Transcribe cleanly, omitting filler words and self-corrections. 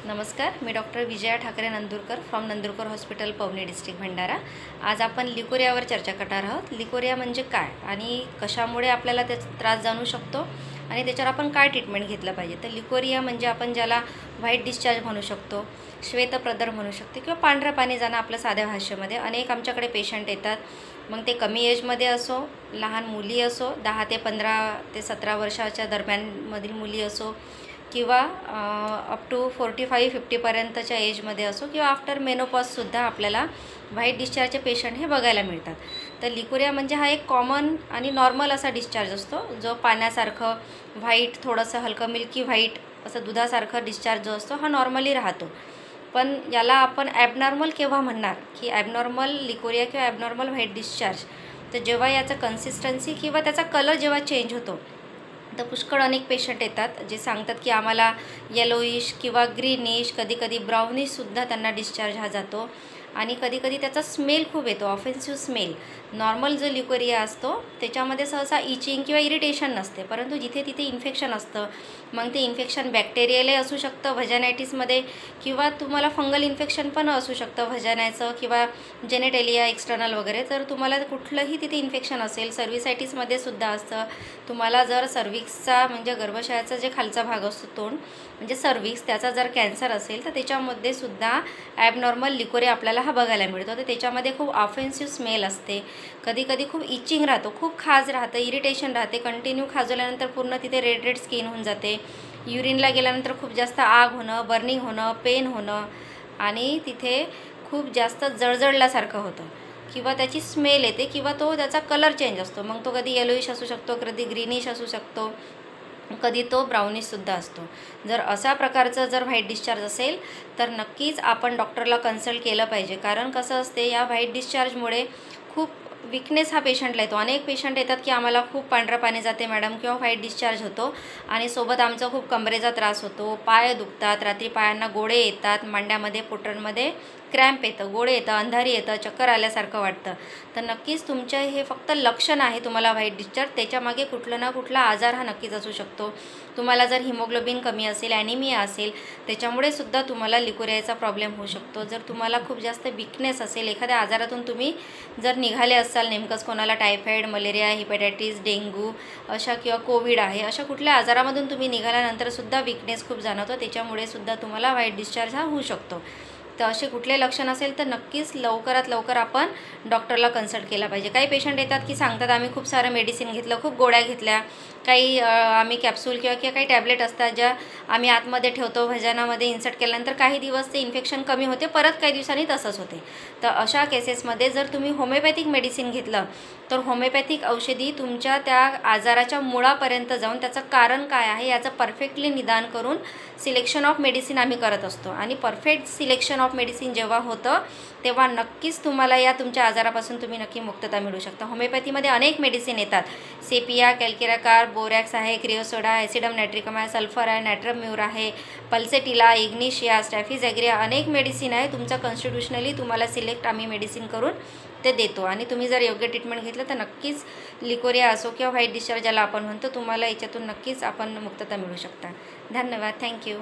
नमस्कार, मी doctor Vijaya Thakare Nandurkar from Nandurkar hospital Pauni district Bhandara. आज आपण लिकोरियावर चर्चा करणार आहोत। लिकोरिया म्हणजे काय आणि कशामुळे आपल्याला त्याचा त्रास जाणू शकतो आणि त्याच्यावर आपण काय ट्रीटमेंट घेतलं पाहिजे। तर लिकोरिया म्हणजे आपण ज्याला व्हाईट डिस्चार्ज म्हणू शकतो, श्वेतप्रदर म्हणू शकतो किंवा पांढरं पाणी जाणं आपल्या साध्या भाषेमध्ये। अनेक आमच्याकडे पेशंट येतात, मग ते कमी एजमध्ये असो, लहान मुली असो, 10 ते 15 ते 17 वर्षाच्या दरम्यानमधील मुली असो किंवा अप टू 45-50 पर्यंतच्या एजमध्ये असो किंवा आफ्टर मेनोपॉजसुद्धा आपल्याला व्हाईट डिस्चार्जचे पेशंट हे बघायला मिळतात। तर लिकोरिया म्हणजे हा एक कॉमन आणि नॉर्मल असा डिस्चार्ज असतो, जो पाण्यासारखं व्हाईट, थोडंसं हलकं मिल्की व्हाईट असं दुधासारखं डिस्चार्ज जो असतो हा नॉर्मली राहतो। पण याला आपण ॲबनॉर्मल केव्हा म्हणणार की ॲबनॉर्मल लिकोरिया किंवा ॲबनॉर्मल व्हाईट डिस्चार्ज, तर जेव्हा याचा कन्सिस्टन्सी किंवा त्याचा कलर जेव्हा चेंज होतो। तर पुष्कळ अनेक पेशंट येतात जे सांगतात की आम्हाला येलोइश किंवा ग्रीनिश, कधी ब्राउनिशसुद्धा त्यांना डिस्चार्ज हा जातो आणि कधी त्याचा स्मेल खूप येतो, ऑफेन्सिव्ह स्मेल। नॉर्मल जो लिकोरिया असतो त्याच्यामध्ये सहसा इचिंग किंवा इरिटेशन नसते, परंतु जिथे तिथे इन्फेक्शन असतं, मग ते इन्फेक्शन बॅक्टेरियलही असू शकतं व्हजानायटिसमध्ये किंवा तुम्हाला फंगल इन्फेक्शन पण असू शकतं व्हजानाचं किंवा जेनेटेलिया एक्सटर्नल वगैरे। तर तुम्हाला कुठलंही तिथे इन्फेक्शन असेल, सर्व्हिसायटिसमध्ये सुद्धा असतं। तुम्हाला जर सर्व्हिक्सचा म्हणजे गर्भाशयाचा जे खालचा भाग असतो तोंड म्हणजे सर्व्हिक्स, त्याचा जर कॅन्सर असेल तर त्याच्यामध्ये सुद्धा ॲबनॉर्मल लिकोरिया आपल्याला हा बघायला मिळतो। तर त्याच्यामध्ये खूप ऑफेन्सिव्ह स्मेल असते, कधी खूप इचिंग राहतो, खूप खाज राहतं, इरिटेशन राहते, कंटिन्यू खाजवल्यानंतर पूर्ण तिथे रेड स्किन होऊन जाते, युरिनला गेल्यानंतर खूप जास्त आग होणं, बर्निंग होणं, पेन होणं आणि तिथे खूप जास्त जळजळल्यासारखं होतं किंवा त्याची स्मेल येते किंवा त्याचा कलर चेंज असतो। मग तो कधी येलोइश असू शकतो, कधी ग्रीनिश असू शकतो, कधी तो ब्राउनिशसुद्धा असतो। जर अशा प्रकारचं जर व्हाईट डिस्चार्ज असेल तर नक्कीच आपण डॉक्टरला कन्सल्ट केलं पाहिजे, कारण कसं असते या व्हाईट डिस्चार्जमुळे खूप विकनेस हा पेशंटला येतो। अनेक पेशंट येतात की आम्हाला खूप पांढरं पाणी जाते मॅडम किंवा व्हाईट डिस्चार्ज होतो आणि सोबत आमचा खूप कमरेचा त्रास होतो, पाय दुखतात, रात्री पायांना गोळे येतात, मांड्यामध्ये पोटामध्ये क्रॅम्प येतं, गोळे येतं, अंधारी येतं, चक्कर आल्यासारखं वाटतं। तर नक्कीच तुमचं हे फक्त लक्षण आहे तुम्हाला व्हाईट डिस्चार्ज, त्याच्यामागे कुठलं ना कुठला आजार हा नक्कीच असू शकतो। तुम्हाला जर हिमोग्लोबिन कमी असेल, ॲनिमिया असेल, त्याच्यामुळे सुद्धा तुम्हाला लिकोरियाचा प्रॉब्लेम होऊ शकतो। जर तुम्हाला खूप जास्त विकनेस असेल, एखाद्या आजारातून तुम्ही जर निघाले असाल, नेमकंच कोणाला टायफॉईड, मलेरिया, हिपॅटायटिस, डेंग्यू अशा किंवा कोविड आहे, अशा कुठल्या आजारामधून तुम्ही निघाल्यानंतरसुद्धा विकनेस खूप जाणवतो, त्याच्यामुळे सुद्धा तुम्हाला व्हाईट डिस्चार्ज हा होऊ शकतो। तर असे कुठले लक्षण असेल तर नक्कीच लवकरात लवकर आपण डॉक्टरला कन्सल्ट केला पाहिजे। काही पेशंट येतात की सांगतात आम्ही खूप सारं मेडिसिन घेतलं, खूप गोळ्या घेतल्या, काही आम्ही कॅप्सूल किंवा काही टॅबलेट असतात ज्या आम्ही आतमध्ये ठेवतो, व्हजानामध्ये इन्सर्ट केल्यानंतर काही दिवस ते इन्फेक्शन कमी होते, परत काही दिवसांनी तसंच होते। तर अशा केसेसमध्ये जर तुम्ही होमिओपॅथिक मेडिसिन घेतलं तर होमिओपॅथिक औषधी तुमच्या त्या आजाराच्या मुळापर्यंत जाऊन त्याचं कारण काय आहे याचं परफेक्टली निदान करून सिलेक्शन ऑफ मेडिसिन आम्ही करत असतो आणि परफेक्ट सिलेक्शन ऑफ मेडिसिन जेव्हा होतं तेव्हा नक्कीच तुम्हाला या तुमच्या आजारापासून तुम्ही नक्की मुक्तता मिळू शकता। होमिओपॅथीमध्ये अनेक मेडिसिन येतात, सेपिया, कॅल्केराकार, बोरॅक्स आहे, क्रिओसोडा, ॲसिडम नायट्रिकम आहे, सल्फर आहे, नायट्रम्यूर आहे, पल्सेटिला, इग्निशिया, स्टॅफिझॅग्रिया, अनेक मेडिसिन आहे। तुमचं कॉन्स्टिट्युशनली तुम्हाला सिलेक्ट आम्ही मेडिसिन करून ते देतो आणि तुम्ही जर योग्य ट्रीटमेंट घेतलं तर नक्कीच लिकोरिया असो किंवा व्हाईट डिस्चार्ज ज्याला आपण म्हणतो, तुम्हाला याच्यातून नक्कीच आपण मुक्तता मिळू शकता। धन्यवाद, थँक्यू।